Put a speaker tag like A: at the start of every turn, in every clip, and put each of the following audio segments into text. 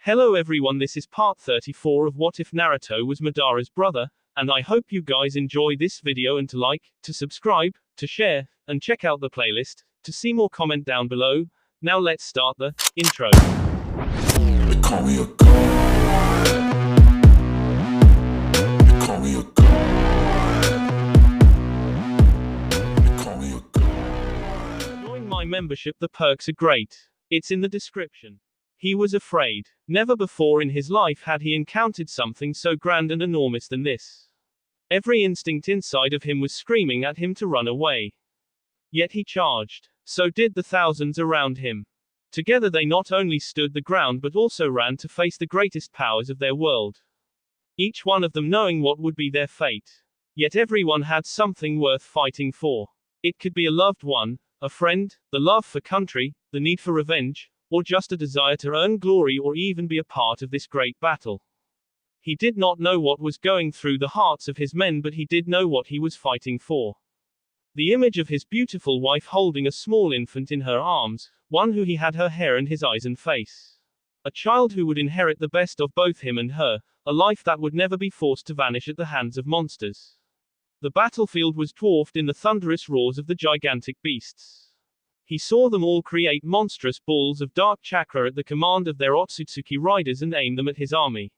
A: Hello everyone, this is part 34 of What If Naruto Was Madara's Brother, and I hope you guys enjoy this video and to like, to subscribe, to share, and check out the playlist, to see more comment down below. Now let's start the intro.
B: They call me a god. They call me a god. They call me a god.
A: Join my membership, the perks are great. It's in the description. He was afraid. Never before in his life had he encountered something so grand and enormous than this. Every instinct inside of him was screaming at him to run away. Yet he charged. So did the thousands around him. Together they not only stood the ground but also ran to face the greatest powers of their world. Each one of them knowing what would be their fate. Yet everyone had something worth fighting for. It could be a loved one, a friend, the love for country, the need for revenge, or just a desire to earn glory or even be a part of this great battle. He did not know what was going through the hearts of his men, but he did know what he was fighting for. The image of his beautiful wife holding a small infant in her arms, one who he had her hair and his eyes and face. A child who would inherit the best of both him and her, a life that would never be forced to vanish at the hands of monsters. The battlefield was dwarfed in the thunderous roars of the gigantic beasts. He saw them all create monstrous balls of dark chakra at the command of their Otsutsuki riders and aim them at his army.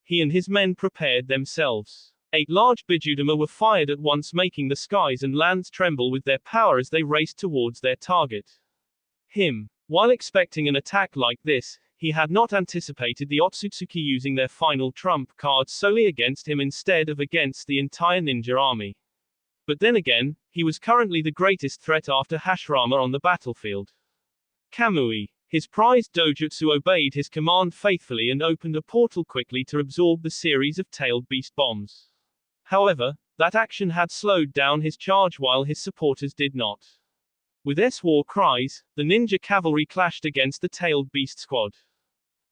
A: He and his men prepared themselves. 8 large bijudama were fired at once, making the skies and lands tremble with their power as they raced towards their target. While expecting an attack like this, he had not anticipated the Otsutsuki using their final trump card solely against him instead of against the entire ninja army. But then again, he was currently the greatest threat after Hashirama on the battlefield. Kamui. His prized dojutsu obeyed his command faithfully and opened a portal quickly to absorb the series of tailed beast bombs. However, that action had slowed down his charge while his supporters did not. With war cries, the ninja cavalry clashed against the tailed beast squad.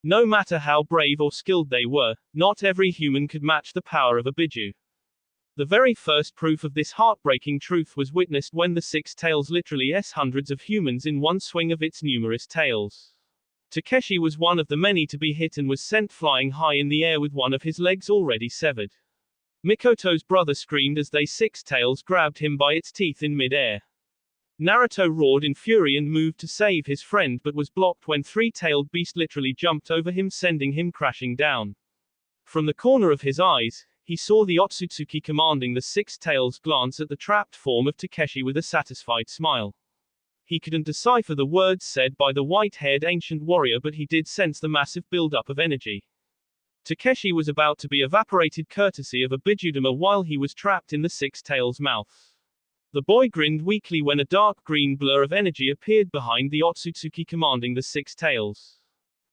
A: No matter how brave or skilled they were, not every human could match the power of a biju. The very first proof of this heartbreaking truth was witnessed when the 6 tails literally hundreds of humans in one swing of its numerous tails. Takeshi was one of the many to be hit and was sent flying high in the air with one of his legs already severed. Mikoto's brother screamed as they 6 tails grabbed him by its teeth in mid-air. Naruto roared in fury and moved to save his friend but was blocked when 3-tailed beast literally jumped over him, sending him crashing down. From the corner of his eyes, he saw the Otsutsuki commanding the 6 tails glance at the trapped form of Takeshi with a satisfied smile. He couldn't decipher the words said by the white-haired ancient warrior, but he did sense the massive build-up of energy. Takeshi was about to be evaporated courtesy of a bijudama while he was trapped in the 6 tails' mouth. The boy grinned weakly when a dark green blur of energy appeared behind the Otsutsuki commanding the 6 tails.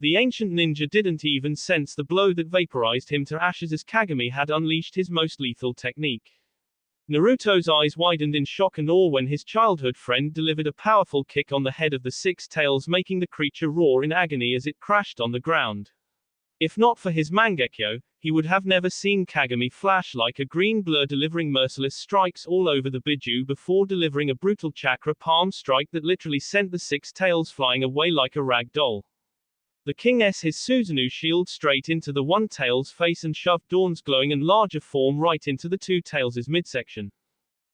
A: The ancient ninja didn't even sense the blow that vaporized him to ashes as Kagami had unleashed his most lethal technique. Naruto's eyes widened in shock and awe when his childhood friend delivered a powerful kick on the head of the 6 tails, making the creature roar in agony as it crashed on the ground. If not for his Mangekyo, he would have never seen Kagami flash like a green blur, delivering merciless strikes all over the biju before delivering a brutal chakra palm strike that literally sent the 6 tails flying away like a rag doll. The king his Susanoo shield straight into the 1 tail's face and shoved Dawn's glowing and larger form right into the 2 tails' midsection.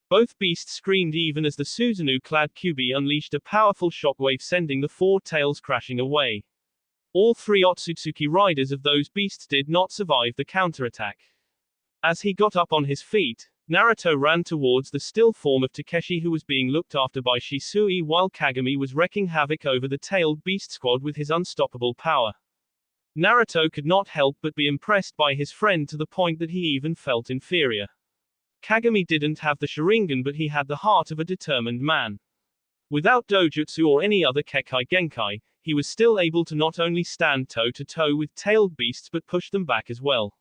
A: Both beasts screamed even as the Susanoo-clad Kyuubi unleashed a powerful shockwave, sending the 4 tails crashing away. All 3 Otsutsuki riders of those beasts did not survive the counterattack. As he got up on his feet, Naruto ran towards the still form of Takeshi, who was being looked after by Shisui, while Kagami was wreaking havoc over the tailed beast squad with his unstoppable power. Naruto could not help but be impressed by his friend to the point that he even felt inferior. Kagami didn't have the Sharingan, but he had the heart of a determined man. Without dojutsu or any other Kekai Genkai, he was still able to not only stand toe-to-toe with tailed beasts but push them back as well.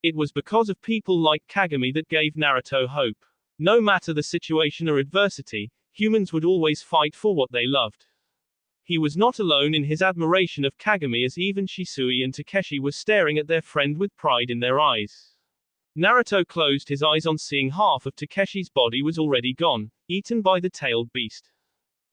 A: It was because of people like Kagami that gave Naruto hope. No matter the situation or adversity, humans would always fight for what they loved. He was not alone in his admiration of Kagami, as even Shisui and Takeshi were staring at their friend with pride in their eyes. Naruto closed his eyes on seeing half of Takeshi's body was already gone, eaten by the tailed beast.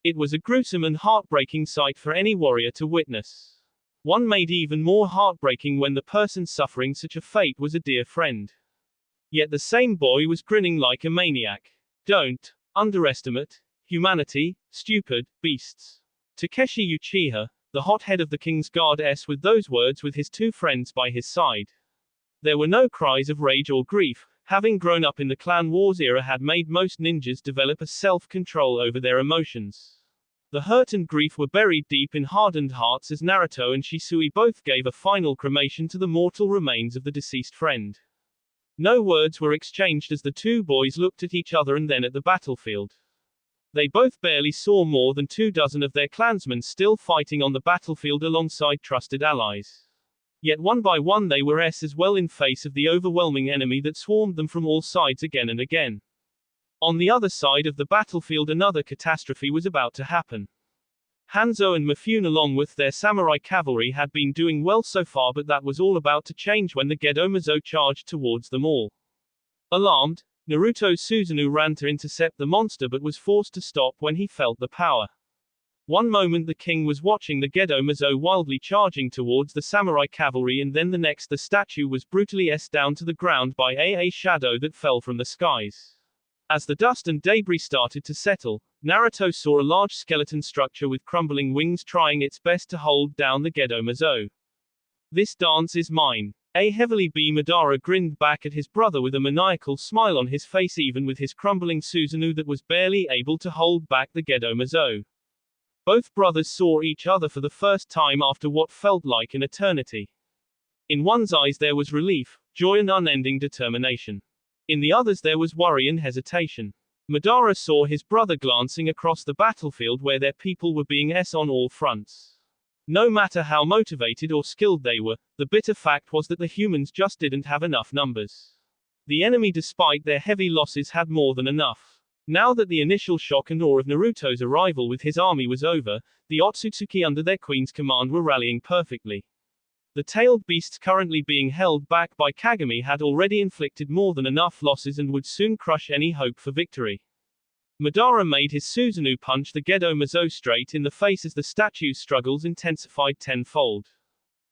A: It was a gruesome and heartbreaking sight for any warrior to witness. One made even more heartbreaking when the person suffering such a fate was a dear friend. Yet the same boy was grinning like a maniac. Don't underestimate humanity, stupid beasts. Takeshi Uchiha, the hothead of the King's Guard with those words with his two friends by his side. There were no cries of rage or grief. Having grown up in the Clan Wars era had made most ninjas develop a self-control over their emotions. The hurt and grief were buried deep in hardened hearts as Naruto and Shisui both gave a final cremation to the mortal remains of the deceased friend. No words were exchanged as the two boys looked at each other and then at the battlefield. They both barely saw more than 24 of their clansmen still fighting on the battlefield alongside trusted allies. Yet one by one they were as well in face of the overwhelming enemy that swarmed them from all sides again and again. On the other side of the battlefield another catastrophe was about to happen. Hanzo and Mifune along with their samurai cavalry had been doing well so far, but that was all about to change when the Gedo charged towards them all. Alarmed, Naruto Susanoo ran to intercept the monster but was forced to stop when he felt the power. One moment the king was watching the Gedo wildly charging towards the samurai cavalry, and then the next the statue was brutally down to the ground by a shadow that fell from the skies. As the dust and debris started to settle, Naruto saw a large skeleton structure with crumbling wings trying its best to hold down the Gedo. This dance is mine. A heavily Madara grinned back at his brother with a maniacal smile on his face, even with his crumbling Susanoo that was barely able to hold back the Gedo. Both brothers saw each other for the first time after what felt like an eternity. In one's eyes there was relief, joy and unending determination. In the others there was worry and hesitation. Madara saw his brother glancing across the battlefield where their people were being on all fronts. No matter how motivated or skilled they were, the bitter fact was that the humans just didn't have enough numbers. The enemy, despite their heavy losses, had more than enough. Now that the initial shock and awe of Naruto's arrival with his army was over, the Otsutsuki under their queen's command were rallying perfectly. The tailed beasts currently being held back by Kagami had already inflicted more than enough losses and would soon crush any hope for victory. Madara made his Susanoo punch the Gedo straight in the face as the statue's struggles intensified tenfold.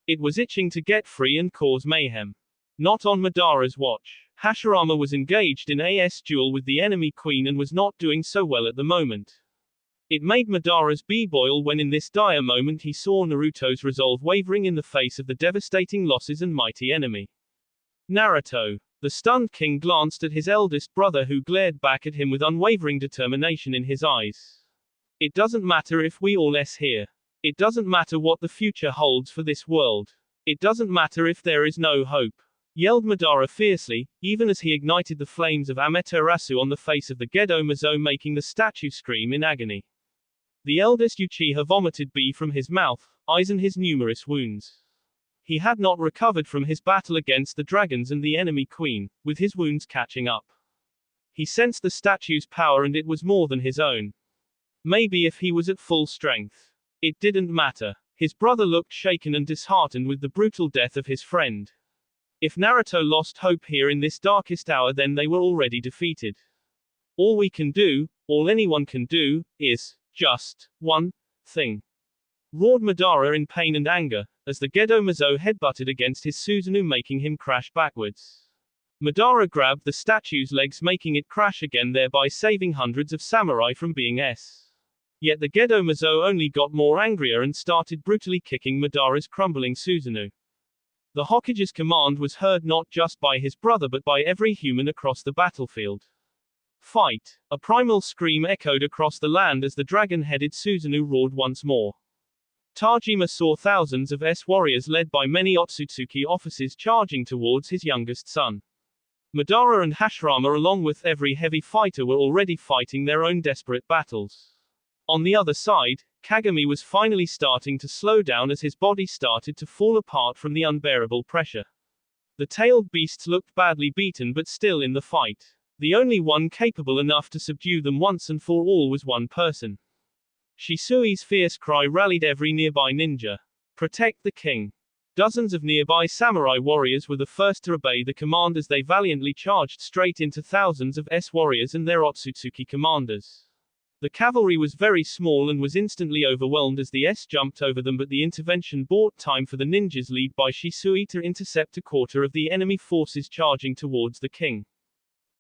A: It was itching to get free and cause mayhem. Not on Madara's watch. Hashirama was engaged in a duel with the enemy queen and was not doing so well at the moment. It made Madara's blood boil when in this dire moment he saw Naruto's resolve wavering in the face of the devastating losses and mighty enemy. Naruto. The stunned king glanced at his eldest brother, who glared back at him with unwavering determination in his eyes. It doesn't matter if we all here. It doesn't matter what the future holds for this world. It doesn't matter if there is no hope, yelled Madara fiercely, even as he ignited the flames of Amaterasu on the face of the Gedo, making the statue scream in agony. The eldest Uchiha vomited blood from his mouth, eyes and his numerous wounds. He had not recovered from his battle against the dragons and the enemy queen, with his wounds catching up. He sensed the statue's power and it was more than his own. Maybe if he was at full strength. It didn't matter. His brother looked shaken and disheartened with the brutal death of his friend. If Naruto lost hope here in this darkest hour, then they were already defeated. All we can do, all anyone can do, is just one thing, roared Madara in pain and anger, as the Gedo headbutted against his Susanoo, making him crash backwards. Madara grabbed the statue's legs, making it crash again, thereby saving hundreds of samurai from being Yet the Gedo only got more angrier and started brutally kicking Madara's crumbling Susanoo. The Hokage's command was heard not just by his brother but by every human across the battlefield. Fight! A primal scream echoed across the land as the dragon-headed Susanoo roared once more. Tajima saw thousands of warriors led by many Otsutsuki officers charging towards his youngest son. Madara and Hashirama along with every heavy fighter were already fighting their own desperate battles. On the other side, Kagami was finally starting to slow down as his body started to fall apart from the unbearable pressure. The tailed beasts looked badly beaten but still in the fight. The only one capable enough to subdue them once and for all was one person. Shisui's fierce cry rallied every nearby ninja. Protect the king. Dozens of nearby samurai warriors were the first to obey the command as they valiantly charged straight into thousands of warriors and their Otsutsuki commanders. The cavalry was very small and was instantly overwhelmed as the S jumped over them, but the intervention bought time for the ninjas led by Shisui to intercept a quarter of the enemy forces charging towards the king.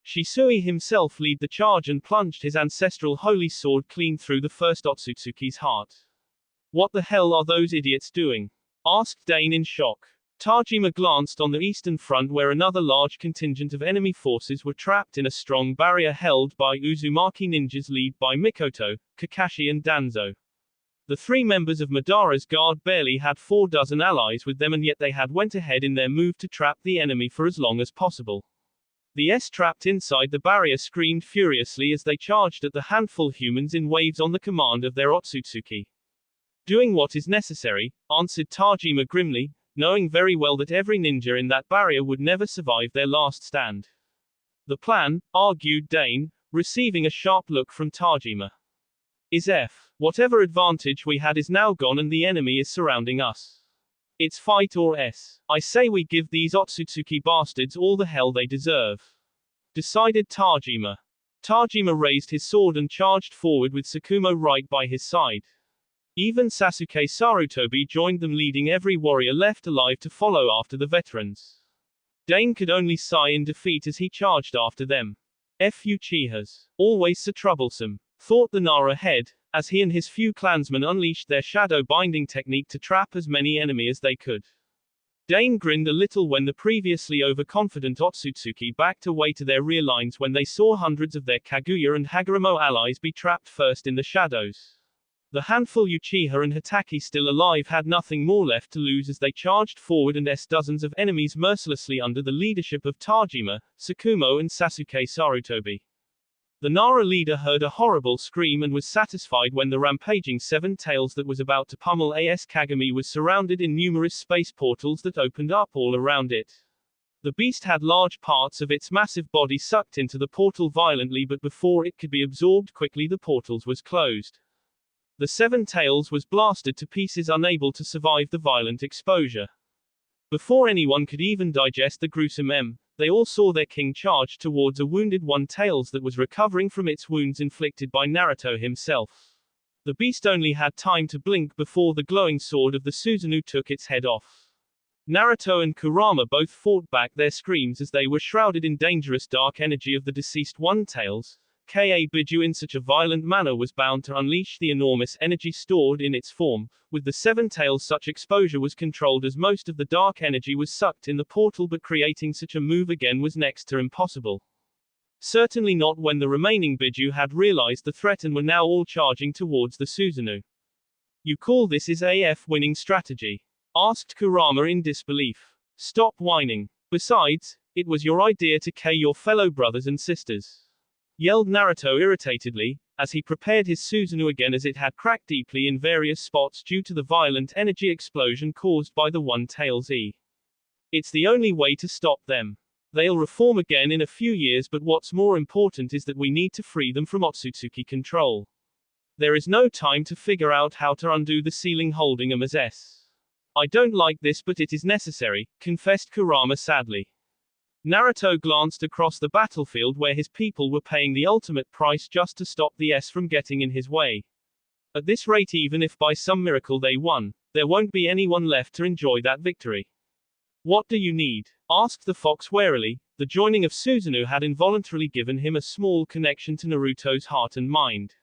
A: Shisui himself led the charge and plunged his ancestral holy sword clean through the first Otsutsuki's heart. "What the hell are those idiots doing?" asked Dane in shock. Tajima glanced on the eastern front where another large contingent of enemy forces were trapped in a strong barrier held by Uzumaki ninjas led by Mikoto, Kakashi and Danzo. The three members of Madara's guard barely had 4 dozen allies with them, and yet they had went ahead in their move to trap the enemy for as long as possible. The S trapped inside the barrier screamed furiously as they charged at the handful humans in waves on the command of their Otsutsuki. "Doing what is necessary," answered Tajima grimly, knowing very well that every ninja in that barrier would never survive their last stand. "The plan," argued Dane, receiving a sharp look from Tajima, "is F. Whatever advantage we had is now gone and the enemy is surrounding us. It's fight or S. I say we give these Otsutsuki bastards all the hell they deserve," decided Tajima. Tajima raised his sword and charged forward with Sakumo right by his side. Even Sasuke Sarutobi joined them, leading every warrior left alive to follow after the veterans. Dane could only sigh in defeat as he charged after them. "F Uchihas. Always so troublesome," thought the Nara head, as he and his few clansmen unleashed their shadow binding technique to trap as many enemy as they could. Dane grinned a little when the previously overconfident Otsutsuki backed away to their rear lines when they saw hundreds of their Kaguya and Hagoromo allies be trapped first in the shadows. The handful Uchiha and Hitaki still alive had nothing more left to lose as they charged forward and dozens of enemies mercilessly under the leadership of Tajima, Sakumo and Sasuke Sarutobi. The Nara leader heard a horrible scream and was satisfied when the rampaging Seven Tails that was about to pummel AS Kagami was surrounded in numerous space portals that opened up all around it. The beast had large parts of its massive body sucked into the portal violently, but before it could be absorbed quickly the portals was closed. The Seven Tails was blasted to pieces, unable to survive the violent exposure. Before anyone could even digest the gruesome they all saw their king charge towards a wounded One Tails that was recovering from its wounds inflicted by Naruto himself. The beast only had time to blink before the glowing sword of the Susanoo took its head off. Naruto and Kurama both fought back their screams as they were shrouded in dangerous dark energy of the deceased One Tails. Ka Biju in such a violent manner was bound to unleash the enormous energy stored in its form. With the Seven Tails such exposure was controlled as most of the dark energy was sucked in the portal, but creating such a move again was next to impossible. Certainly not when the remaining Biju had realized the threat and were now all charging towards the Susanoo. "You call this is AF winning strategy?" asked Kurama in disbelief. "Stop whining. Besides, it was your idea to K your fellow brothers and sisters," yelled Naruto irritatedly, as he prepared his Susanoo again as it had cracked deeply in various spots due to the violent energy explosion caused by the One Tails E. "It's the only way to stop them. They'll reform again in a few years, but what's more important is that we need to free them from Otsutsuki control. There is no time to figure out how to undo the ceiling holding them as S. I don't like this, but it is necessary," confessed Kurama sadly. Naruto glanced across the battlefield where his people were paying the ultimate price just to stop the S from getting in his way. At this rate, even if by some miracle they won, there won't be anyone left to enjoy that victory. "What do you need?" asked the fox warily. The joining of Susanoo had involuntarily given him a small connection to Naruto's heart and mind.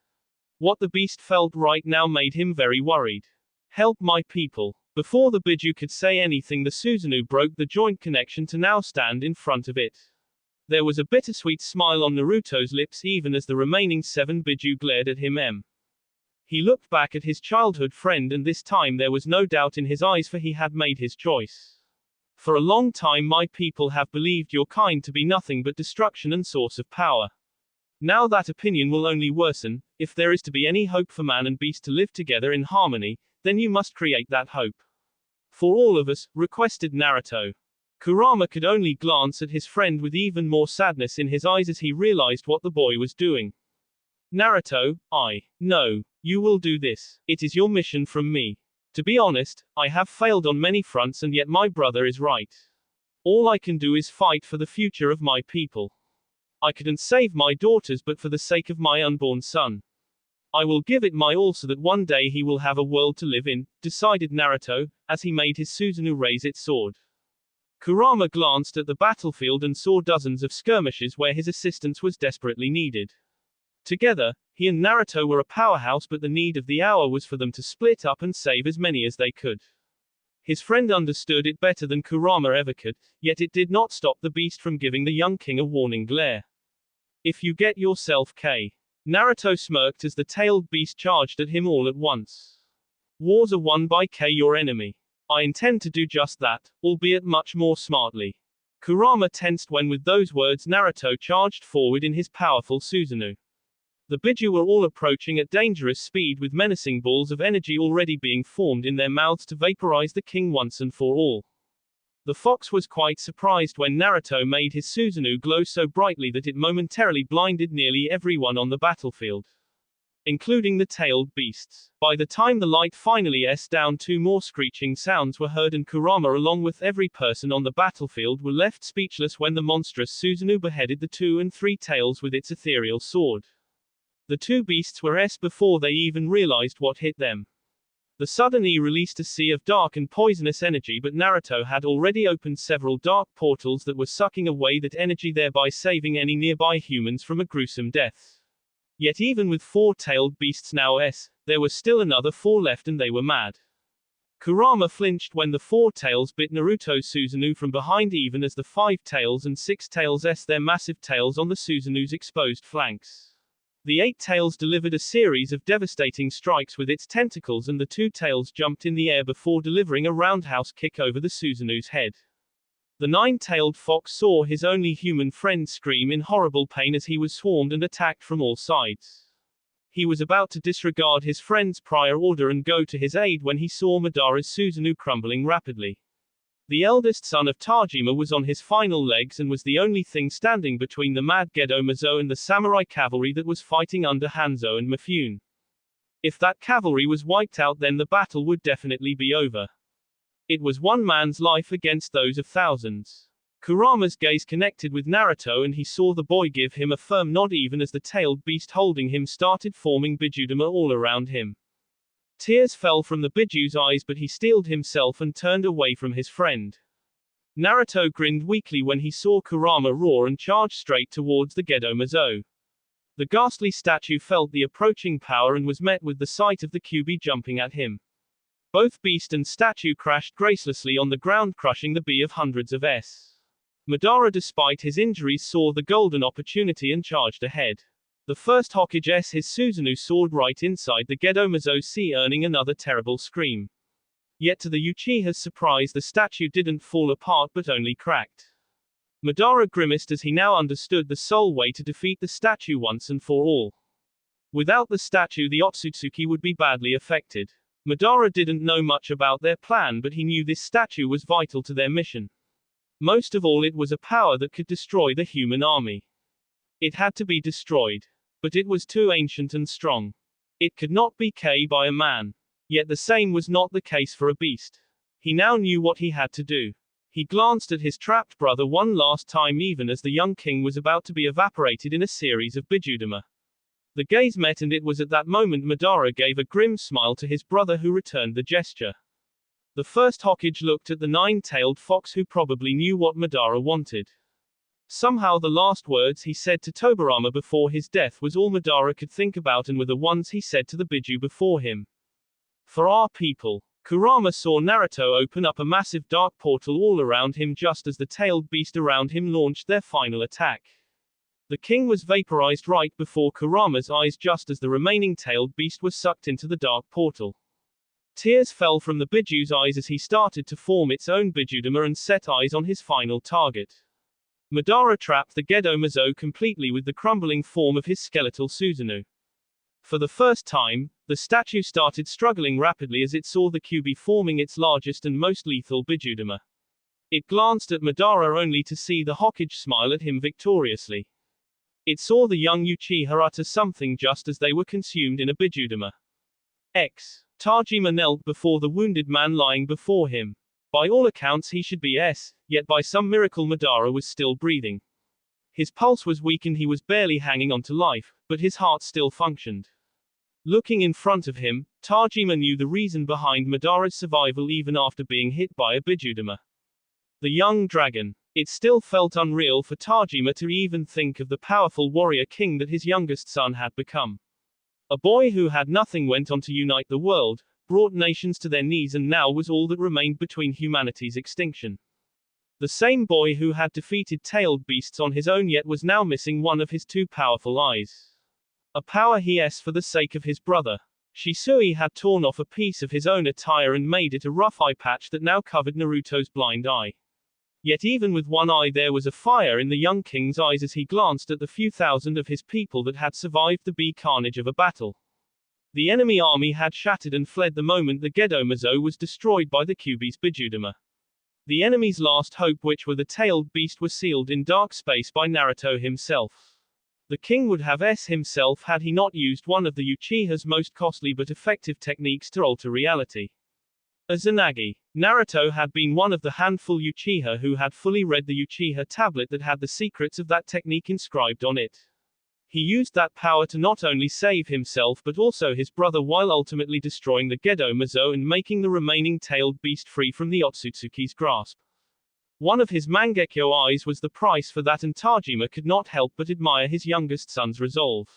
A: What the beast felt right now made him very worried. "Help my people." Before the Biju could say anything, the Susanoo broke the joint connection to now stand in front of it. There was a bittersweet smile on Naruto's lips even as the remaining 7 Biju glared at him. He looked back at his childhood friend, and this time there was no doubt in his eyes, for he had made his choice. "For a long time my people have believed your kind to be nothing but destruction and source of power. Now that opinion will only worsen. If there is to be any hope for man and beast to live together in harmony, then you must create that hope. For all of us," requested Naruto. Kurama could only glance at his friend with even more sadness in his eyes as he realized what the boy was doing. "Naruto, no, you will do this. It is your mission from me. To be honest, I have failed on many fronts, and yet my brother is right. All I can do is fight for the future of my people. I couldn't save my daughters, but for the sake of my unborn son. I will give it my all so that one day he will have a world to live in, decided Naruto, as he made his Susanoo raise its sword. Kurama glanced at the battlefield and saw dozens of skirmishes where his assistance was desperately needed. Together, he and Naruto were a powerhouse, but the need of the hour was for them to split up and save as many as they could. His friend understood it better than Kurama ever could, yet it did not stop the beast from giving the young king a warning glare. If you get yourself K. Naruto smirked as the tailed beast charged at him all at once. Wars are won by K, your enemy. I intend to do just that, albeit much more smartly. Kurama tensed when with those words Naruto charged forward in his powerful Susanoo. The Biju were all approaching at dangerous speed with menacing balls of energy already being formed in their mouths to vaporize the king once and for all. The fox was quite surprised when Naruto made his Susanoo glow so brightly that it momentarily blinded nearly everyone on the battlefield, including the tailed beasts. By the time the light finally s down, 2 more screeching sounds were heard and Kurama along with every person on the battlefield were left speechless when the monstrous Susanoo beheaded the 2 and 3 tails with its ethereal sword. The 2 beasts were before they even realized what hit them. The sudden released a sea of dark and poisonous energy, but Naruto had already opened several dark portals that were sucking away that energy, thereby saving any nearby humans from a gruesome death. Yet even with 4 tailed beasts now there was still another 4 left and they were mad. Kurama flinched when the 4 tails bit Naruto's Susanoo from behind, even as the 5 tails and 6 tails their massive tails on the Susanoo's exposed flanks. The 8 tails delivered a series of devastating strikes with its tentacles and the 2 tails jumped in the air before delivering a roundhouse kick over the Susanoo's head. The 9-tailed fox saw his only human friend scream in horrible pain as he was swarmed and attacked from all sides. He was about to disregard his friend's prior order and go to his aid when he saw Madara's Susanoo crumbling rapidly. The eldest son of Tajima was on his final legs and was the only thing standing between the mad Gedo Mazo and the samurai cavalry that was fighting under Hanzo and Mifune. If that cavalry was wiped out, then the battle would definitely be over. It was one man's life against those of thousands. Kurama's gaze connected with Naruto and he saw the boy give him a firm nod even as the tailed beast holding him started forming Bijudama all around him. Tears fell from the Biju's eyes, but he steeled himself and turned away from his friend. Naruto grinned weakly when he saw Kurama roar and charge straight towards the Gedo Mazo. The ghastly statue felt the approaching power and was met with the sight of the Kyuubi jumping at him. Both beast and statue crashed gracelessly on the ground, crushing the B of hundreds of Madara, despite his injuries, saw the golden opportunity and charged ahead. The first Hokage his Susanoo sword right inside the Gedo Mazo C, earning another terrible scream. Yet to the Uchiha's surprise, the statue didn't fall apart but only cracked. Madara grimaced as he now understood the sole way to defeat the statue once and for all. Without the statue, the Otsutsuki would be badly affected. Madara didn't know much about their plan, but he knew this statue was vital to their mission. Most of all, it was a power that could destroy the human army. It had to be destroyed. But it was too ancient and strong. It could not be killed by a man. Yet the same was not the case for a beast. He now knew what he had to do. He glanced at his trapped brother one last time even as the young king was about to be evaporated in a series of Bijudama. The gaze met and it was at that moment Madara gave a grim smile to his brother who returned the gesture. The first Hokage looked at the 9-tailed fox who probably knew what Madara wanted. Somehow the last words he said to Tobirama before his death was all Madara could think about and were the ones he said to the Biju before him. For our people. Kurama saw Naruto open up a massive dark portal all around him just as the tailed beast around him launched their final attack. The king was vaporized right before Kurama's eyes just as the remaining tailed beast was sucked into the dark portal. Tears fell from the Biju's eyes as he started to form its own Bijudama and set eyes on his final target. Madara trapped the Gedo Mazo completely with the crumbling form of his skeletal Susanoo. For the first time, the statue started struggling rapidly as it saw the Kyuubi forming its largest and most lethal Bijudama. It glanced at Madara only to see the Hokage smile at him victoriously. It saw the young Uchiha utter something just as they were consumed in a Bijudama. Tajima knelt before the wounded man lying before him. By all accounts he should be yet by some miracle Madara was still breathing. His pulse was weak and he was barely hanging on to life, but his heart still functioned. Looking in front of him, Tajima knew the reason behind Madara's survival even after being hit by a Bijudama. The young dragon. It still felt unreal for Tajima to even think of the powerful warrior king that his youngest son had become. A boy who had nothing went on to unite the world, brought nations to their knees, and now was all that remained between humanity's extinction. The same boy who had defeated tailed beasts on his own yet was now missing one of his two powerful eyes. A power he asked for the sake of his brother. Shisui had torn off a piece of his own attire and made it a rough eye patch that now covered Naruto's blind eye. Yet even with one eye there was a fire in the young king's eyes as he glanced at the few thousand of his people that had survived the carnage of a battle. The enemy army had shattered and fled the moment the Gedomazo was destroyed by the Kyuubi's Bijudama. The enemy's last hope, which were the tailed beast, was sealed in dark space by Naruto himself. The king would have himself had he not used one of the Uchiha's most costly but effective techniques to alter reality. Izanagi. Naruto had been one of the handful Uchiha who had fully read the Uchiha tablet that had the secrets of that technique inscribed on it. He used that power to not only save himself but also his brother, while ultimately destroying the Gedomazo and making the remaining tailed beast free from the Otsutsuki's grasp. One of his Mangekyo eyes was the price for that, and Tajima could not help but admire his youngest son's resolve.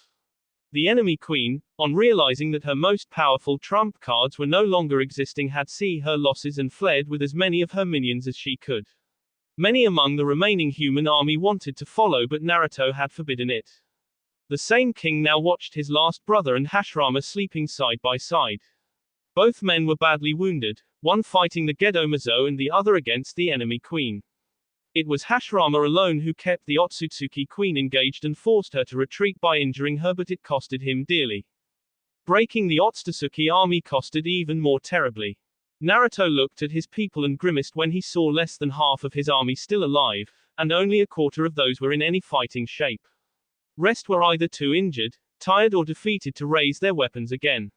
A: The enemy queen, on realizing that her most powerful trump cards were no longer existing, had seen her losses and fled with as many of her minions as she could. Many among the remaining human army wanted to follow, but Naruto had forbidden it. The same king now watched his last brother and Hashirama sleeping side by side. Both men were badly wounded, one fighting the Gedomazo and the other against the enemy queen. It was Hashirama alone who kept the Otsutsuki queen engaged and forced her to retreat by injuring her, but it costed him dearly. Breaking the Otsutsuki army costed even more terribly. Naruto looked at his people and grimaced when he saw less than half of his army still alive, and only a quarter of those were in any fighting shape. Rest were either too injured, tired, or defeated to raise their weapons again.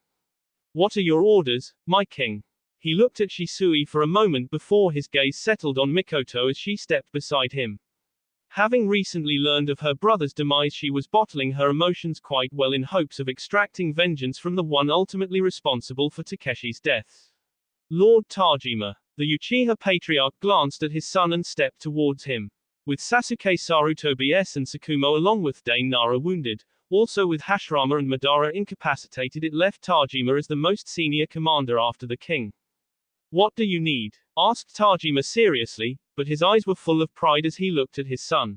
A: What are your orders, my king? He looked at Shisui for a moment before his gaze settled on Mikoto as she stepped beside him. Having recently learned of her brother's demise, she was bottling her emotions quite well in hopes of extracting vengeance from the one ultimately responsible for Takeshi's death. Lord Tajima. The Uchiha patriarch glanced at his son and stepped towards him. With Sasuke Sarutobi and Sakumo along with Dane Nara wounded, also with Hashirama and Madara incapacitated, it left Tajima as the most senior commander after the king. What do you need? Asked Tajima seriously, but his eyes were full of pride as he looked at his son.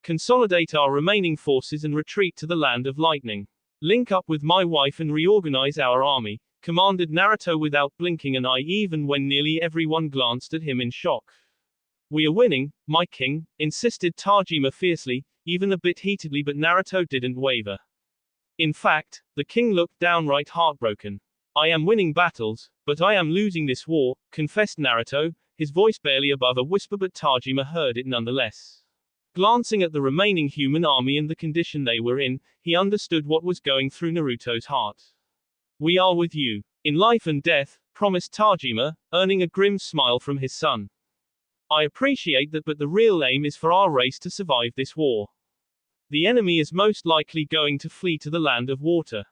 A: Consolidate our remaining forces and retreat to the land of lightning. Link up with my wife and reorganize our army, commanded Naruto without blinking an eye, even when nearly everyone glanced at him in shock. We are winning, my king, insisted Tajima fiercely, even a bit heatedly, but Naruto didn't waver. In fact, the king looked downright heartbroken. I am winning battles, but I am losing this war, confessed Naruto, his voice barely above a whisper, but Tajima heard it nonetheless. Glancing at the remaining human army and the condition they were in, he understood what was going through Naruto's heart. We are with you. In life and death, promised Tajima, earning a grim smile from his son. I appreciate that, but the real aim is for our race to survive this war. The enemy is most likely going to flee to the land of water.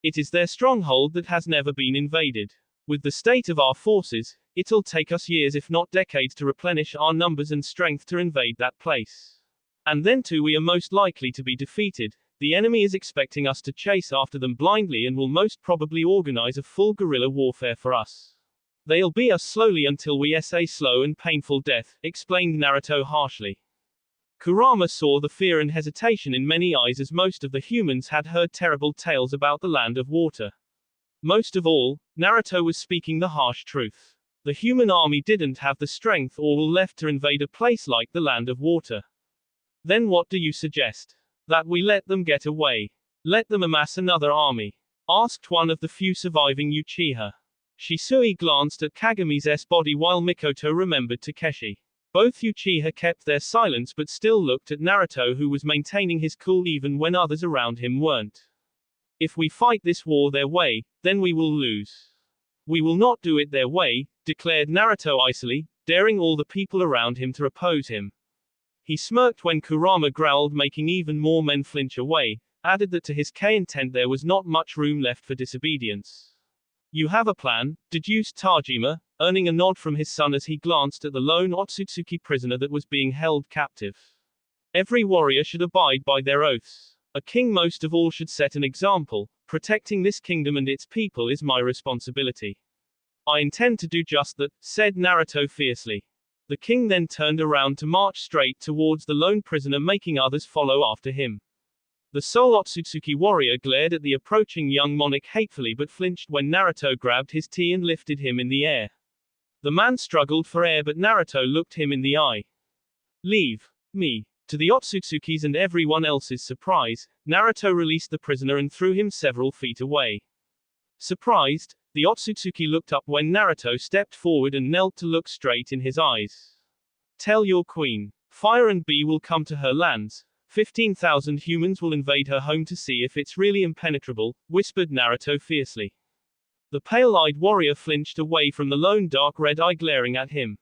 A: It is their stronghold that has never been invaded. With the state of our forces, it'll take us years if not decades to replenish our numbers and strength to invade that place. And then too we are most likely to be defeated. The enemy is expecting us to chase after them blindly and will most probably organize a full guerrilla warfare for us. They'll beat us slowly until we a slow and painful death, explained Naruto harshly. Kurama saw the fear and hesitation in many eyes, as most of the humans had heard terrible tales about the land of water. Most of all, Naruto was speaking the harsh truth. The human army didn't have the strength or will left to invade a place like the land of water. Then what do you suggest? That we let them get away? Let them amass another army? Asked one of the few surviving Uchiha. Shisui glanced at Kagami's body while Mikoto remembered Takeshi. Both Uchiha kept their silence but still looked at Naruto, who was maintaining his cool even when others around him weren't. If we fight this war their way, then we will lose. We will not do it their way, declared Naruto icily, daring all the people around him to oppose him. He smirked when Kurama growled, making even more men flinch away, added that to his intent there was not much room left for disobedience. You have a plan, deduced Tajima, earning a nod from his son as he glanced at the lone Otsutsuki prisoner that was being held captive. Every warrior should abide by their oaths. A king most of all should set an example. Protecting this kingdom and its people is my responsibility. I intend to do just that, said Naruto fiercely. The king then turned around to march straight towards the lone prisoner, making others follow after him. The sole Otsutsuki warrior glared at the approaching young monarch hatefully but flinched when Naruto grabbed his tea and lifted him in the air. The man struggled for air but Naruto looked him in the eye. Leave me. To the Otsutsuki's and everyone else's surprise, Naruto released the prisoner and threw him several feet away. Surprised, the Otsutsuki looked up when Naruto stepped forward and knelt to look straight in his eyes. Tell your queen. Fire and bee will come to her lands. 15,000 humans will invade her home to see if it's really impenetrable, whispered Naruto fiercely. The pale-eyed warrior flinched away from the lone dark red eye glaring at him.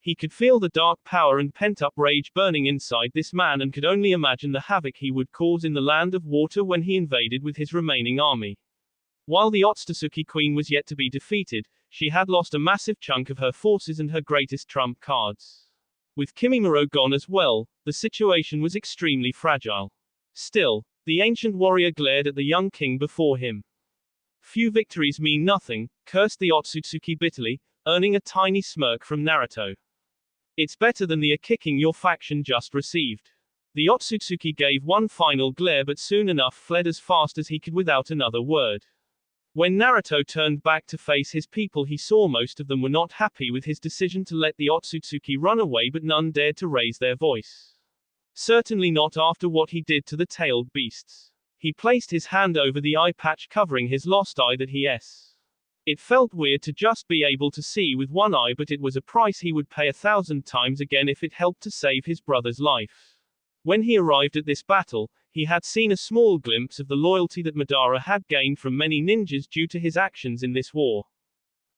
A: He could feel the dark power and pent-up rage burning inside this man and could only imagine the havoc he would cause in the land of water when he invaded with his remaining army. While the Otsutsuki queen was yet to be defeated, she had lost a massive chunk of her forces and her greatest trump cards. With Kimimaro gone as well, the situation was extremely fragile. Still, the ancient warrior glared at the young king before him. Few victories mean nothing, cursed the Otsutsuki bitterly, earning a tiny smirk from Naruto. It's better than the kicking your faction just received. The Otsutsuki gave one final glare but soon enough fled as fast as he could without another word. When Naruto turned back to face his people, he saw most of them were not happy with his decision to let the Otsutsuki run away, but none dared to raise their voice. Certainly not after what he did to the tailed beasts. He placed his hand over the eye patch covering his lost eye that It felt weird to just be able to see with one eye, but it was a price he would pay 1,000 times again if it helped to save his brother's life. When he arrived at this battle, he had seen a small glimpse of the loyalty that Madara had gained from many ninjas due to his actions in this war.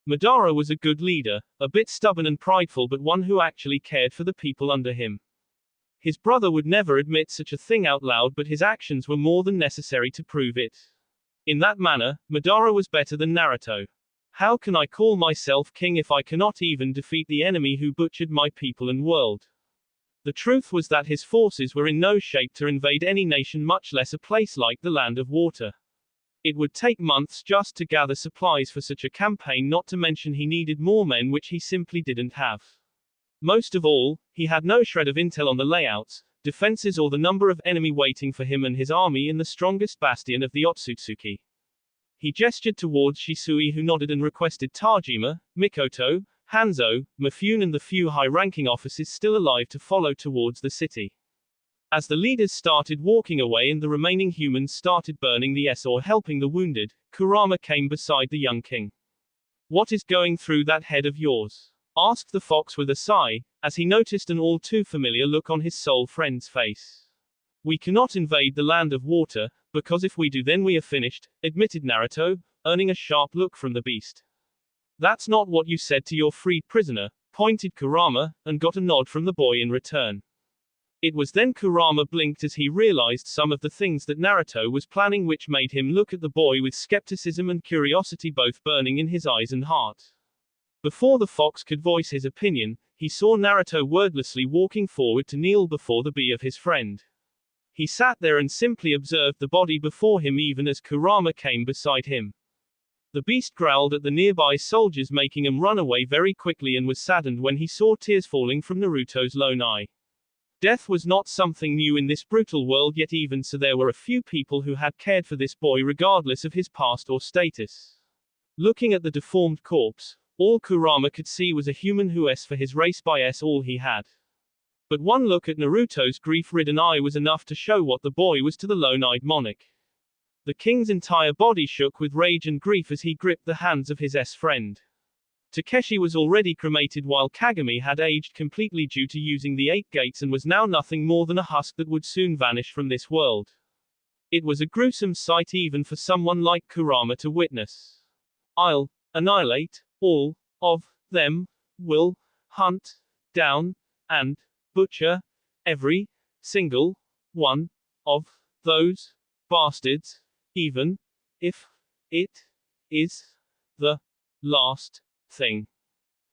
A: Madara was a good leader, a bit stubborn and prideful, but one who actually cared for the people under him. His brother would never admit such a thing out loud, but his actions were more than necessary to prove it. In that manner, Madara was better than Naruto. How can I call myself king if I cannot even defeat the enemy who butchered my people and world? The truth was that his forces were in no shape to invade any nation, much less a place like the Land of Water. It would take months just to gather supplies for such a campaign, not to mention he needed more men, which he simply didn't have. Most of all, he had no shred of intel on the layouts, defenses, or the number of enemy waiting for him and his army in the strongest bastion of the Otsutsuki. He gestured towards Shisui, who nodded and requested Tajima, Mikoto, Hanzo, Mifune and the few high-ranking officers still alive to follow towards the city. As the leaders started walking away and the remaining humans started burning the or helping the wounded, Kurama came beside the young king. What is going through that head of yours? Asked the fox with a sigh, as he noticed an all-too-familiar look on his soul friend's face. We cannot invade the Land of Water, because if we do then we are finished, admitted Naruto, earning a sharp look from the beast. That's not what you said to your freed prisoner, pointed Kurama, and got a nod from the boy in return. It was then Kurama blinked as he realized some of the things that Naruto was planning, which made him look at the boy with skepticism and curiosity both burning in his eyes and heart. Before the fox could voice his opinion, he saw Naruto wordlessly walking forward to kneel before the bee of his friend. He sat there and simply observed the body before him even as Kurama came beside him. The beast growled at the nearby soldiers, making them run away very quickly, and was saddened when he saw tears falling from Naruto's lone eye. Death was not something new in this brutal world, yet even so there were a few people who had cared for this boy regardless of his past or status. Looking at the deformed corpse, all Kurama could see was a human who for his race by all he had. But one look at Naruto's grief-ridden eye was enough to show what the boy was to the lone-eyed monarch. The king's entire body shook with rage and grief as he gripped the hands of his friend. Takeshi was already cremated while Kagami had aged completely due to using the 8 gates and was now nothing more than a husk that would soon vanish from this world. It was a gruesome sight even for someone like Kurama to witness. I'll annihilate all of them, will hunt down and butcher every single one of those bastards, even if it is the last thing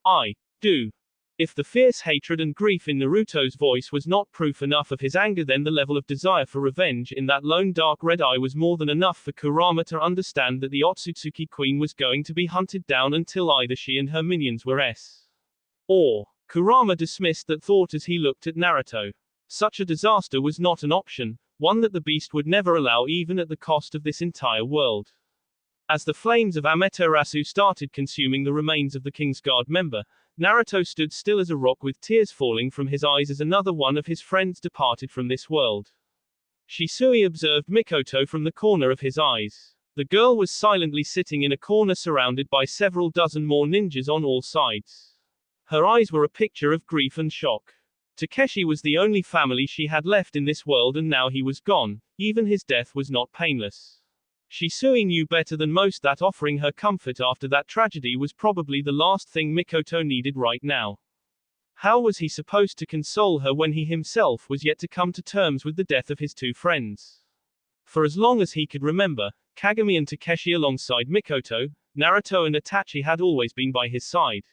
A: I do. If the fierce hatred and grief in Naruto's voice was not proof enough of his anger, then the level of desire for revenge in that lone dark red eye was more than enough for Kurama to understand that the Otsutsuki Queen was going to be hunted down until either she and her minions were or. Kurama dismissed that thought as he looked at Naruto. Such a disaster was not an option, one that the beast would never allow even at the cost of this entire world. As the flames of Amaterasu started consuming the remains of the King's Guard member, Naruto stood still as a rock with tears falling from his eyes as another one of his friends departed from this world. Shisui observed Mikoto from the corner of his eyes. The girl was silently sitting in a corner surrounded by several dozen more ninjas on all sides. Her eyes were a picture of grief and shock. Takeshi was the only family she had left in this world, and now he was gone. Even his death was not painless. Shisui knew better than most that offering her comfort after that tragedy was probably the last thing Mikoto needed right now. How was he supposed to console her when he himself was yet to come to terms with the death of his two friends? For as long as he could remember, Kagami and Takeshi alongside Mikoto, Naruto and Itachi had always been by his side.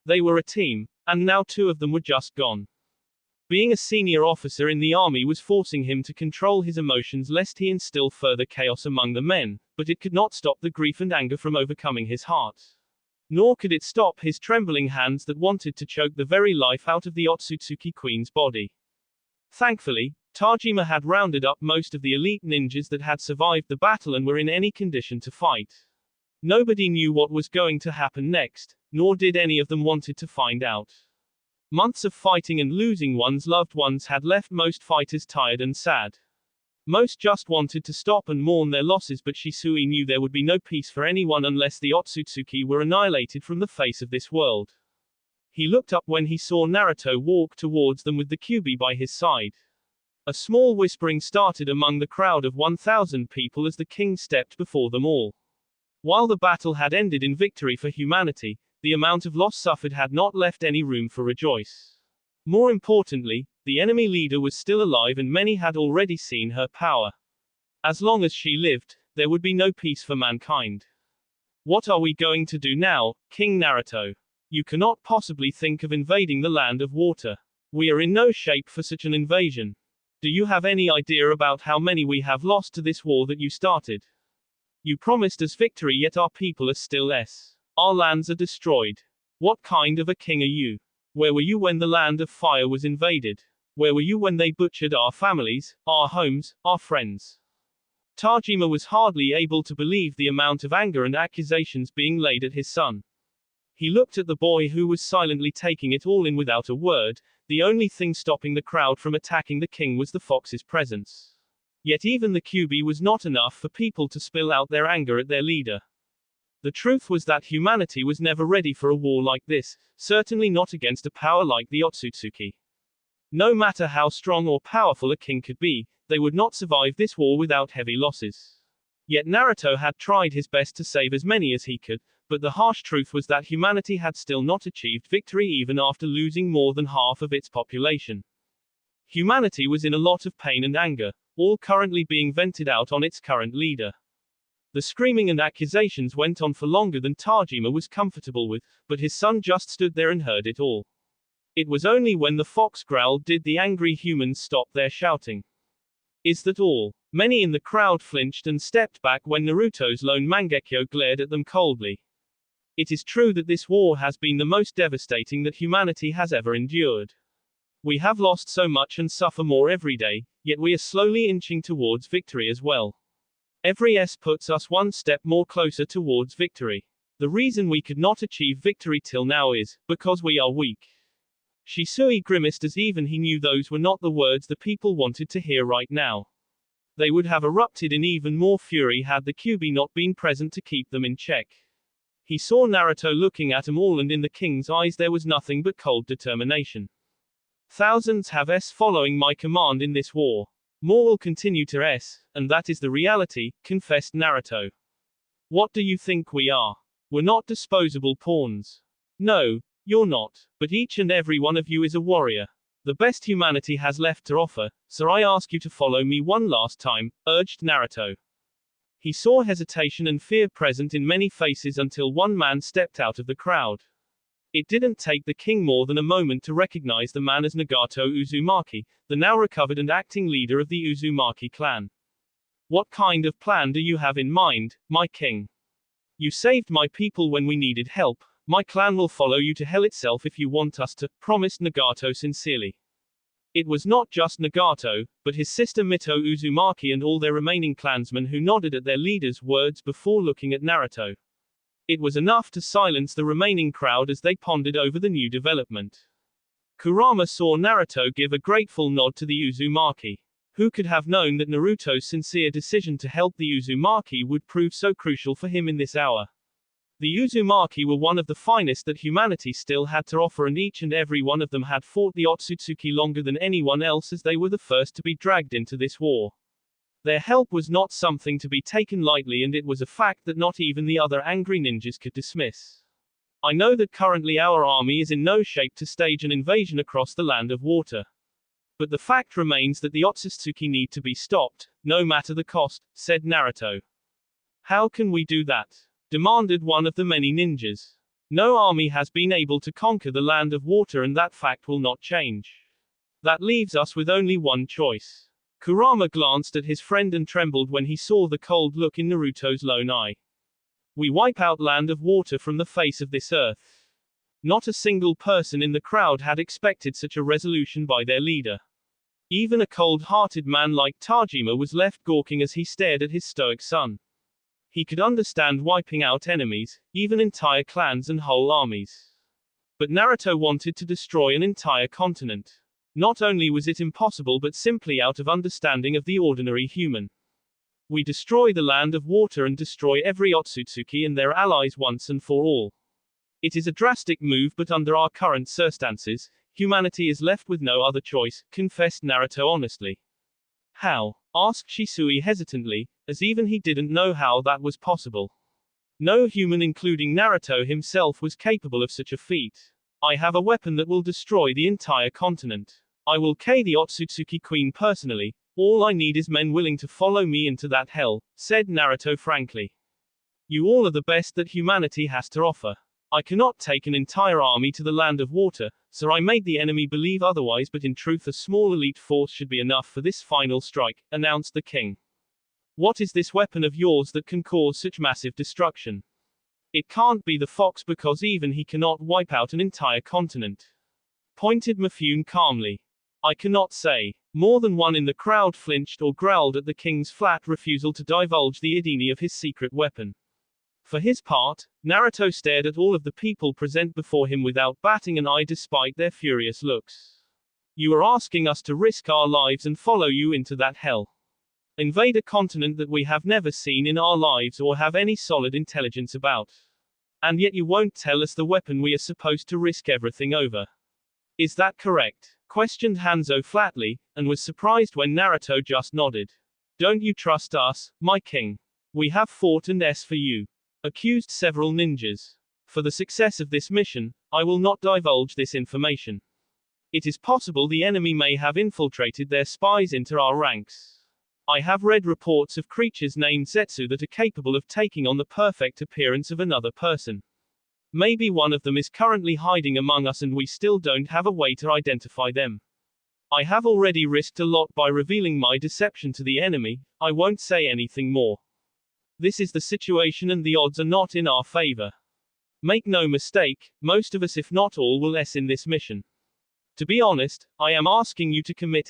A: They were a team, and now two of them were just gone. Being a senior officer in the army was forcing him to control his emotions lest he instill further chaos among the men, but it could not stop the grief and anger from overcoming his heart. Nor could it stop his trembling hands that wanted to choke the very life out of the Otsutsuki Queen's body. Thankfully, Tajima had rounded up most of the elite ninjas that had survived the battle and were in any condition to fight. Nobody knew what was going to happen next, nor did any of them wanted to find out. Months of fighting and losing one's loved ones had left most fighters tired and sad. Most just wanted to stop and mourn their losses, but Shisui knew there would be no peace for anyone unless the Otsutsuki were annihilated from the face of this world. He looked up when he saw Naruto walk towards them with the Kyuubi by his side. A small whispering started among the crowd of 1,000 people as the king stepped before them all. While the battle had ended in victory for humanity, the amount of loss suffered had not left any room for rejoice. More importantly, the enemy leader was still alive and many had already seen her power. As long as she lived, there would be no peace for mankind. What are we going to do now, King Naruto? You cannot possibly think of invading the land of water. We are in no shape for such an invasion. Do you have any idea about how many we have lost to this war that you started? You promised us victory, yet our people are still Our lands are destroyed. What kind of a king are you? Where were you when the land of fire was invaded? Where were you when they butchered our families, our homes, our friends? Tajima was hardly able to believe the amount of anger and accusations being laid at his son. He looked at the boy who was silently taking it all in without a word. The only thing stopping the crowd from attacking the king was the fox's presence. Yet even the Kyuubi was not enough for people to spill out their anger at their leader. The truth was that humanity was never ready for a war like this, certainly not against a power like the Otsutsuki. No matter how strong or powerful a king could be, they would not survive this war without heavy losses. Yet Naruto had tried his best to save as many as he could, but the harsh truth was that humanity had still not achieved victory even after losing more than half of its population. Humanity was in a lot of pain and anger, all currently being vented out on its current leader. The screaming and accusations went on for longer than Tajima was comfortable with, but his son just stood there and heard it all. It was only when the fox growled did the angry humans stop their shouting. Is that all? Many in the crowd flinched and stepped back when Naruto's lone Mangekyo glared at them coldly. It is true that this war has been the most devastating that humanity has ever endured. We have lost so much and suffer more every day, yet we are slowly inching towards victory as well. Every S puts us one step more closer towards victory. The reason we could not achieve victory till now is because we are weak. Shisui grimaced as even he knew those were not the words the people wanted to hear right now. They would have erupted in even more fury had the Kyuubi not been present to keep them in check. He saw Naruto looking at them all, and in the king's eyes there was nothing but cold determination. Thousands have following my command in this war. More will continue to and that is the reality, confessed Naruto. What do you think we are? We're not disposable pawns. No, you're not, but each and every one of you is a warrior. The best humanity has left to offer, so I ask you to follow me one last time, urged Naruto. He saw hesitation and fear present in many faces until one man stepped out of the crowd. It didn't take the king more than a moment to recognize the man as Nagato Uzumaki, the now recovered and acting leader of the Uzumaki clan. What kind of plan do you have in mind, my king? You saved my people when we needed help. My clan will follow you to hell itself if you want us to, promised Nagato sincerely. It was not just Nagato, but his sister Mito Uzumaki and all their remaining clansmen who nodded at their leader's words before looking at Naruto. It was enough to silence the remaining crowd as they pondered over the new development. Kurama saw Naruto give a grateful nod to the Uzumaki. Who could have known that Naruto's sincere decision to help the Uzumaki would prove so crucial for him in this hour? The Uzumaki were one of the finest that humanity still had to offer, and each and every one of them had fought the Otsutsuki longer than anyone else, as they were the first to be dragged into this war. Their help was not something to be taken lightly, and it was a fact that not even the other angry ninjas could dismiss. I know that currently our army is in no shape to stage an invasion across the land of water. But the fact remains that the Otsutsuki need to be stopped, no matter the cost, said Naruto. How can we do that? Demanded one of the many ninjas. No army has been able to conquer the land of water, and that fact will not change. That leaves us with only one choice. Kurama glanced at his friend and trembled when he saw the cold look in Naruto's lone eye. We wipe out land of water from the face of this earth. Not a single person in the crowd had expected such a resolution by their leader. Even a cold-hearted man like Tajima was left gawking as he stared at his stoic son. He could understand wiping out enemies, even entire clans and whole armies. But Naruto wanted to destroy an entire continent. Not only was it impossible, but simply out of understanding of the ordinary human. We destroy the land of water and destroy every Otsutsuki and their allies once and for all. It is a drastic move, but under our current circumstances, humanity is left with no other choice, confessed Naruto honestly. How? Asked Shisui hesitantly, as even he didn't know how that was possible. No human, including Naruto himself, was capable of such a feat. I have a weapon that will destroy the entire continent. I will kill the Otsutsuki queen personally. All I need is men willing to follow me into that hell, said Naruto frankly. You all are the best that humanity has to offer. I cannot take an entire army to the land of water, so I made the enemy believe otherwise, but in truth a small elite force should be enough for this final strike, announced the king. What is this weapon of yours that can cause such massive destruction? It can't be the fox, because even he cannot wipe out an entire continent. Pointed Mifune calmly. I cannot say. More than one in the crowd flinched or growled at the king's flat refusal to divulge the identity of his secret weapon. For his part, Naruto stared at all of the people present before him without batting an eye despite their furious looks. You are asking us to risk our lives and follow you into that hell. Invade a continent that we have never seen in our lives or have any solid intelligence about. And yet you won't tell us the weapon we are supposed to risk everything over. Is that correct? Questioned Hanzo flatly, and was surprised when Naruto just nodded. Don't you trust us, my king? We have fought and for you. Accused several ninjas. For the success of this mission, I will not divulge this information. It is possible the enemy may have infiltrated their spies into our ranks. I have read reports of creatures named Zetsu that are capable of taking on the perfect appearance of another person. Maybe one of them is currently hiding among us and we still don't have a way to identify them. I have already risked a lot by revealing my deception to the enemy. I won't say anything more. This is the situation and the odds are not in our favor. Make no mistake, most of us, if not all, will in this mission. To be honest, I am asking you to commit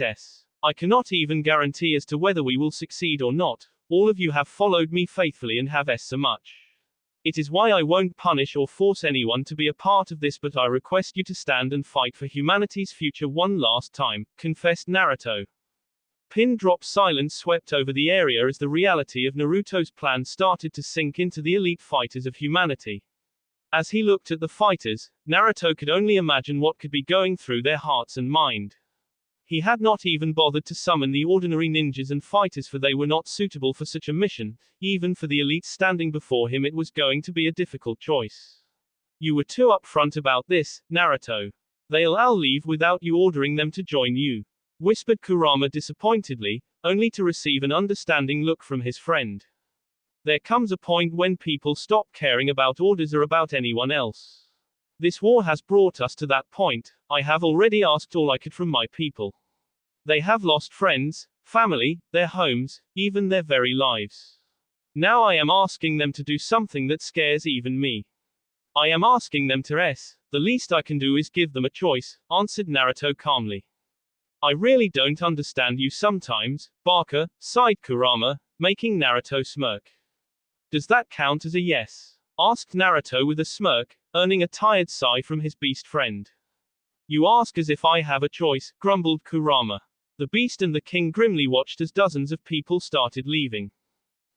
A: I cannot even guarantee as to whether we will succeed or not. All of you have followed me faithfully and have so much. It is why I won't punish or force anyone to be a part of this, but I request you to stand and fight for humanity's future one last time, confessed Naruto. Pin-drop silence swept over the area as the reality of Naruto's plan started to sink into the elite fighters of humanity. As he looked at the fighters, Naruto could only imagine what could be going through their hearts and mind. He had not even bothered to summon the ordinary ninjas and fighters, for they were not suitable for such a mission. Even for the elite standing before him, it was going to be a difficult choice. You were too upfront about this, Naruto. I'll leave without you ordering them to join you, whispered Kurama disappointedly, only to receive an understanding look from his friend. There comes a point when people stop caring about orders or about anyone else. This war has brought us to that point. I have already asked all I could from my people. They have lost friends, family, their homes, even their very lives. Now I am asking them to do something that scares even me. I am asking them to the least I can do is give them a choice, answered Naruto calmly. I really don't understand you sometimes, Barker, sighed Kurama, making Naruto smirk. Does that count as a yes? Asked Naruto with a smirk, earning a tired sigh from his beast friend. You ask as if I have a choice, grumbled Kurama. The beast and the king grimly watched as dozens of people started leaving.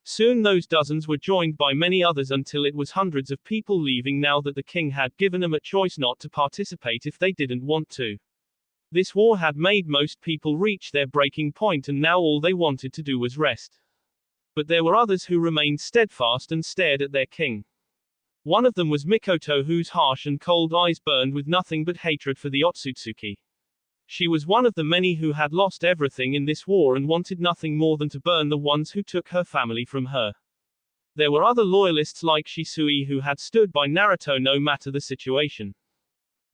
A: Soon those dozens were joined by many others until it was hundreds of people leaving now that the king had given them a choice not to participate if they didn't want to. This war had made most people reach their breaking point and now all they wanted to do was rest. But there were others who remained steadfast and stared at their king. One of them was Mikoto, whose harsh and cold eyes burned with nothing but hatred for the Otsutsuki. She was one of the many who had lost everything in this war and wanted nothing more than to burn the ones who took her family from her. There were other loyalists like Shisui who had stood by Naruto no matter the situation.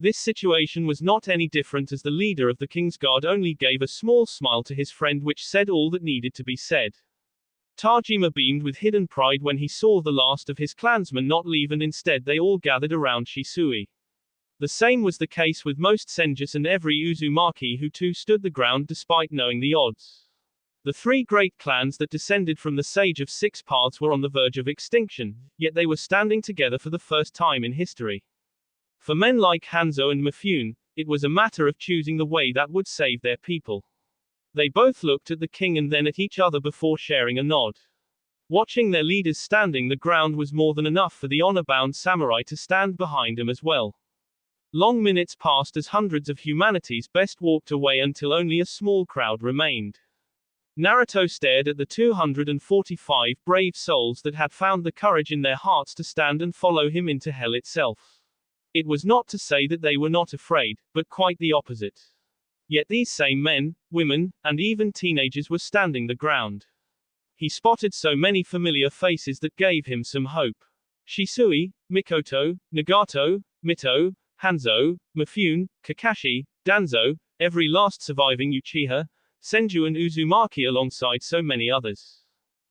A: This situation was not any different as the leader of the King's Guard only gave a small smile to his friend which said all that needed to be said. Tajima beamed with hidden pride when he saw the last of his clansmen not leave and instead they all gathered around Shisui. The same was the case with most Senjus and every Uzumaki who too stood the ground despite knowing the odds. The three great clans that descended from the Sage of Six Paths were on the verge of extinction, yet they were standing together for the first time in history. For men like Hanzo and Mifune, it was a matter of choosing the way that would save their people. They both looked at the king and then at each other before sharing a nod. Watching their leaders standing the ground was more than enough for the honor-bound samurai to stand behind them as well. Long minutes passed as hundreds of humanity's best walked away until only a small crowd remained. Naruto stared at the 245 brave souls that had found the courage in their hearts to stand and follow him into hell itself. It was not to say that they were not afraid, but quite the opposite. Yet these same men, women, and even teenagers were standing the ground. He spotted so many familiar faces that gave him some hope. Shisui, Mikoto, Nagato, Mito, Hanzo, Mifune, Kakashi, Danzo, every last surviving Uchiha, Senju and Uzumaki alongside so many others.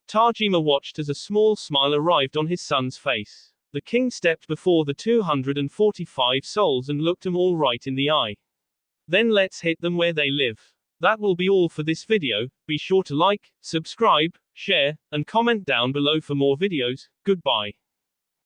A: Tajima watched as a small smile arrived on his son's face. The king stepped before the 245 souls and looked them all right in the eye. Then let's hit them where they live. That will be all for this video. Be sure to like, subscribe, share, and comment down below for more videos. Goodbye.